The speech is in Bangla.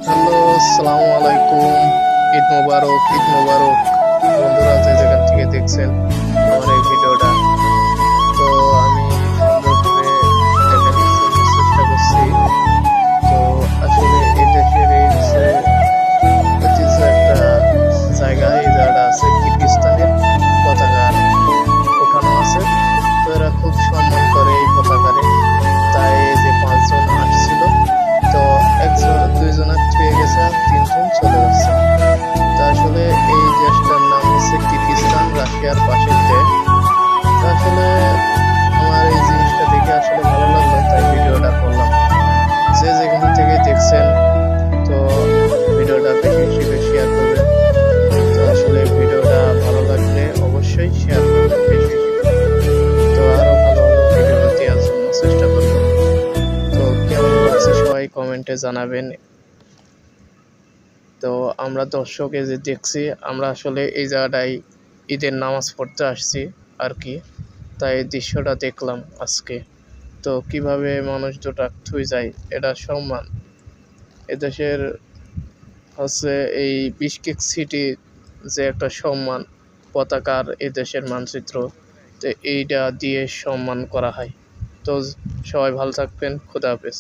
হ্যালো, আসসালামু আলাইকুম। ঈদ মোবারক, ঈদ মোবারক। বন্ধুরা যে যেখান থেকে দেখছেন আমার এই ভিডিওটা, তো আমি সুন্দর করে দেখানোর জন্য চেষ্টা করছি। তো আসলে এই দেশের এই হচ্ছে ঐতিহ্য একটা জায়গা, এই জায়গাটা আছে কিরগিজস্তানের পতাকা ওঠানো আছে। তো এরা খুব সম্মান করে এই পতাকারে। তাই এই যে 5 জন আসছিল, তো একজন 2 জন থুয়ে গেছে আর 3 জন চলে যাচ্ছে। তো আসলে এই দেশটার নাম হচ্ছে কিরগিজস্তান, রাশিয়ার পাশের দেশ। তো আসলে আমার এই জিনিসটা দেখে আসলে ভালো লাগলো, তাই ভিডিওটা করলাম। যে যেখান থেকে দেখছেন, তো ভিডিওটা বেশি বেশি করে শেয়ার করবেন। তো আসলে ভিডিওটা ভালো লাগলে অবশ্যই শেয়ার করবেন বেশি বেশি করে। তো আরো ভালো ভালো ভিডিও দেওয়ার জন্য চেষ্টা করব। তো কেমন লাগছে সবাই কমেন্টে জানাবেন। তো আমরা দর্শকে যে দেখছি, আমরা আসলে এই জায়গাটায় ঈদের নামাজ পড়তে আসছি আর কি। তাই এই দৃশ্যটা দেখলাম আজকে। তো কিভাবে মানুষ দুটা থুই যায়, এটা সম্মান। এদেশের হচ্ছে এই বিশকেক সিটি যে একটা সম্মান, পতাকার এদেশের মানচিত্র, তো এইটা দিয়ে সম্মান করা হয়। তো সবাই ভালো থাকবেন, খুদা হাফেজ।